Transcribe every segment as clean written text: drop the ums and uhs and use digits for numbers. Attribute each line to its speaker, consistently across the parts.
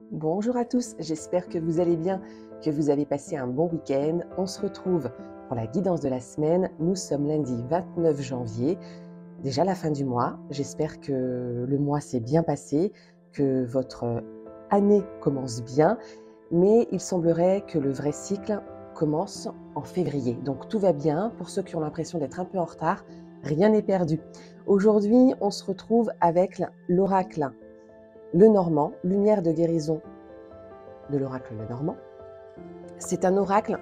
Speaker 1: Bonjour à tous, j'espère que vous allez bien, que vous avez passé un bon week-end. On se retrouve pour la guidance de la semaine. Nous sommes lundi 29 janvier, déjà la fin du mois. J'espère que le mois s'est bien passé, que votre année commence bien, mais il semblerait que le vrai cycle commence en février. Donc tout va bien. Pour ceux qui ont l'impression d'être un peu en retard, rien n'est perdu. Aujourd'hui, on se retrouve avec l'oracle Lenormand, lumière de guérison de l'oracle Lenormand. C'est un oracle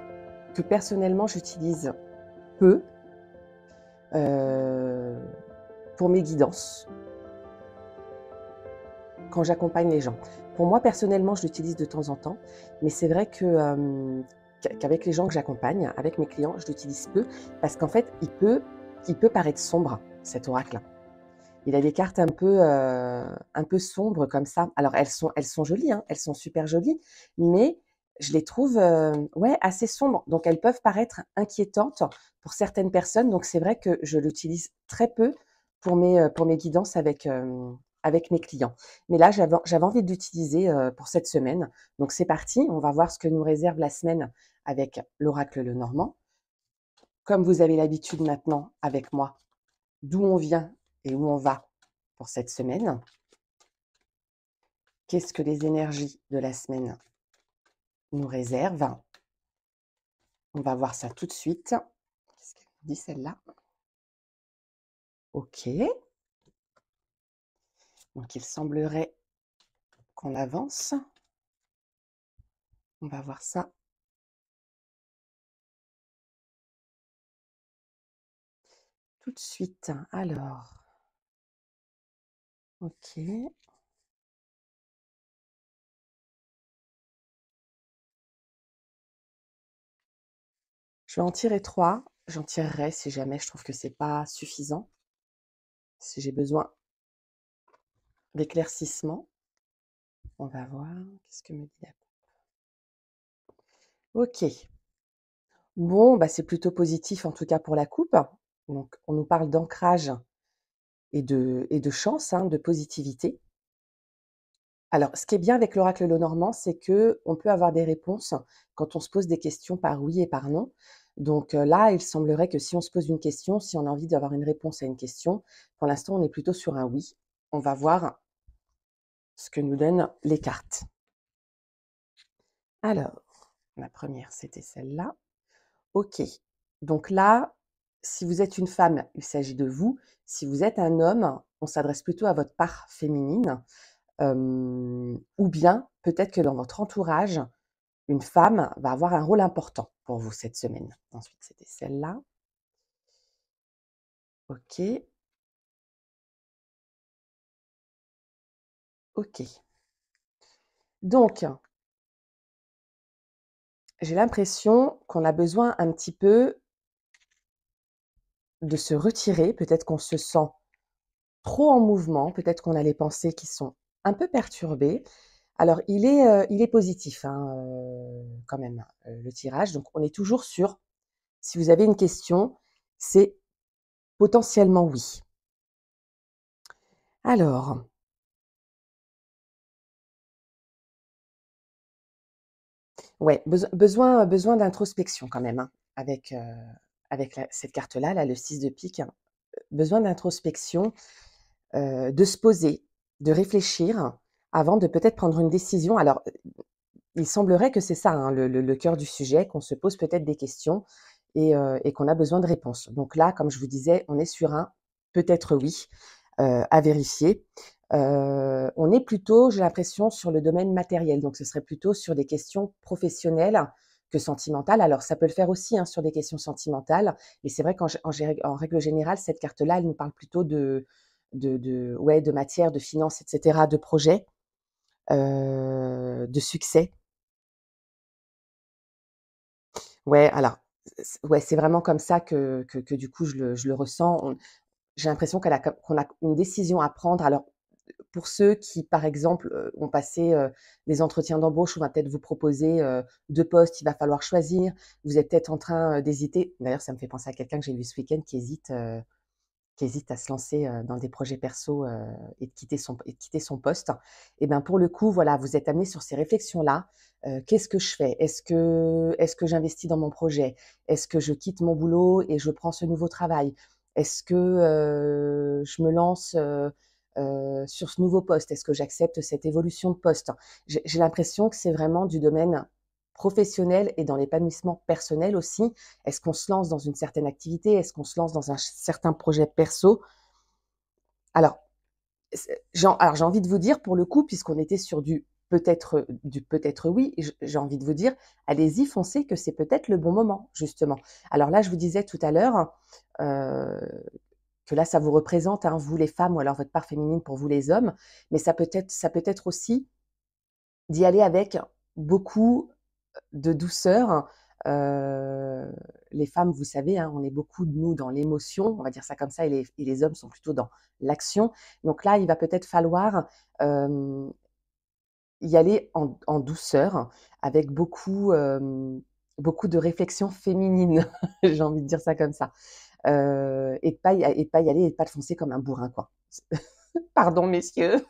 Speaker 1: que personnellement j'utilise peu pour mes guidances, quand j'accompagne les gens. Pour moi, personnellement, je l'utilise de temps en temps, mais c'est vrai qu'avec les gens que j'accompagne, avec mes clients, je l'utilise peu, parce qu'en fait, il peut paraître sombre, cet oracle. Il a des cartes un peu sombres comme ça. Alors elles sont jolies, hein, elles sont super jolies, mais je les trouve, ouais, assez sombres. Donc elles peuvent paraître inquiétantes pour certaines personnes. Donc c'est vrai que je l'utilise très peu pour mes guidances avec mes clients. Mais là, j'avais envie de l'utiliser, pour cette semaine. Donc c'est parti, on va voir ce que nous réserve la semaine avec l'oracle Lenormand. Comme vous avez l'habitude maintenant avec moi, d'où on vient et où on va pour cette semaine. Qu'est-ce que les énergies de la semaine nous réservent? On va voir ça tout de suite. Qu'est-ce qu'elle nous dit celle-là? Ok. Donc il semblerait qu'on avance. On va voir ça tout de suite. Alors, ok. Je vais en tirer 3. J'en tirerai si jamais je trouve que c'est pas suffisant. Si j'ai besoin d'éclaircissement. On va voir. Qu'est-ce que me dit la coupe? Ok. Bon, bah c'est plutôt positif en tout cas pour la coupe. Donc on nous parle d'ancrage et de chance, hein, de positivité. Alors, ce qui est bien avec l'oracle Lenormand, c'est que on peut avoir des réponses quand on se pose des questions par oui et par non. Donc là, il semblerait que si on se pose une question, si on a envie d'avoir une réponse à une question, pour l'instant, on est plutôt sur un oui. On va voir ce que nous donnent les cartes. Alors, la première, c'était celle-là. Ok. Donc là, si vous êtes une femme, il s'agit de vous. Si vous êtes un homme, on s'adresse plutôt à votre part féminine. Ou bien peut-être que dans votre entourage, une femme va avoir un rôle important pour vous cette semaine. Ensuite, c'était celle-là. OK, OK. Donc, j'ai l'impression qu'on a besoin un petit peu de se retirer. Peut-être qu'on se sent trop en mouvement, peut-être qu'on a les pensées qui sont un peu perturbées. Alors, il est positif, hein, quand même, le tirage. Donc, on est toujours sur, si vous avez une question, c'est potentiellement oui. Alors, ouais, besoin d'introspection quand même, hein, avec cette carte-là, là, le 6 de pique, hein. Besoin d'introspection, de se poser, de réfléchir avant de peut-être prendre une décision. Alors, il semblerait que c'est ça, hein, le cœur du sujet, qu'on se pose peut-être des questions et qu'on a besoin de réponses. Donc là, comme je vous disais, on est sur un peut-être oui, à vérifier. On est plutôt, j'ai l'impression, sur le domaine matériel, donc ce serait plutôt sur des questions professionnelles que sentimentales. Alors ça peut le faire aussi, hein, sur des questions sentimentales, mais c'est vrai qu'en règle générale, cette carte-là, elle nous parle plutôt ouais, de matière, de finances, et cetera, de projets, de succès. Ouais, alors, ouais, c'est vraiment comme ça que du coup je le ressens. J'ai l'impression qu'on a une décision à prendre. Alors, pour ceux qui, par exemple, ont passé, des entretiens d'embauche, on va peut-être vous proposer, 2 postes, il va falloir choisir. Vous êtes peut-être en train, d'hésiter. D'ailleurs, ça me fait penser à quelqu'un que j'ai vu ce week-end qui hésite à se lancer, dans des projets perso, et de quitter son poste, et ben, pour le coup, voilà, vous êtes amenés sur ces réflexions-là. Qu'est-ce que je fais? Est-ce que j'investis dans mon projet? Est-ce que je quitte mon boulot et je prends ce nouveau travail? Est-ce que, je me lance, sur ce nouveau poste? Est-ce que j'accepte cette évolution de poste? J'ai l'impression que c'est vraiment du domaine professionnel et dans l'épanouissement personnel aussi. Est-ce qu'on se lance dans une certaine activité? Est-ce qu'on se lance dans un certain projet perso? Alors, j'ai envie de vous dire, pour le coup, puisqu'on était sur du peut-être oui, j'ai envie de vous dire, allez-y, foncez, que c'est peut-être le bon moment, justement. Alors là, je vous disais tout à l'heure, heu, que là, ça vous représente, hein, vous les femmes, ou alors votre part féminine pour vous les hommes, mais ça peut être aussi d'y aller avec beaucoup de douceur. Les femmes, vous savez, hein, on est beaucoup, nous, dans l'émotion, on va dire ça comme ça, et les hommes sont plutôt dans l'action. Donc là, il va peut-être falloir, hem, y aller en douceur, avec beaucoup de réflexion féminine, j'ai envie de dire ça comme ça. Et de pas y aller et de pas te foncer comme un bourrin, quoi. Pardon, messieurs.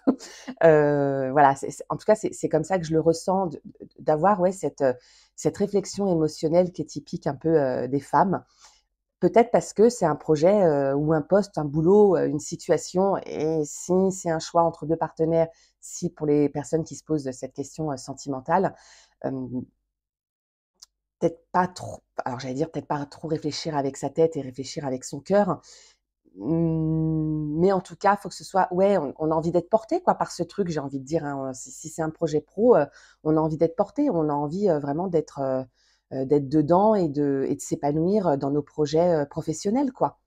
Speaker 1: Voilà, en tout cas, c'est comme ça que je le ressens, d'avoir, ouais, cette réflexion émotionnelle qui est typique un peu, des femmes. Peut-être parce que c'est un projet, ou un poste, un boulot, une situation, et si c'est un choix entre 2 partenaires, si pour les personnes qui se posent cette question, sentimentale, hem, peut-être pas trop, alors j'allais dire peut-être pas trop réfléchir avec sa tête et réfléchir avec son cœur. Mais en tout cas, faut que ce soit, ouais, on a envie d'être porté, quoi, par ce truc, j'ai envie de dire, hein. Si c'est un projet pro, on a envie d'être porté, on a envie, vraiment d'être dedans et de s'épanouir, dans nos projets, professionnels, quoi,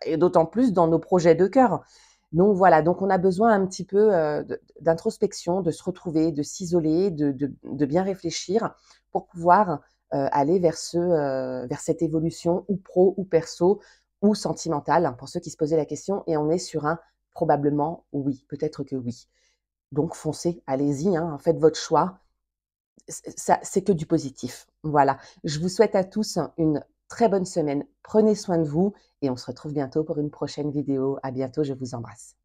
Speaker 1: et d'autant plus dans nos projets de cœur. Donc voilà, donc on a besoin un petit peu, d'introspection, de se retrouver, de s'isoler, de bien réfléchir pour pouvoir, aller vers cette évolution, ou pro ou perso ou sentimentale, hein, pour ceux qui se posaient la question, et on est sur un probablement oui, peut-être que oui. Donc foncez, allez-y, hein, faites votre choix. C'est que du positif. Voilà. Je vous souhaite à tous une très bonne semaine. Prenez soin de vous et on se retrouve bientôt pour une prochaine vidéo. À bientôt, je vous embrasse.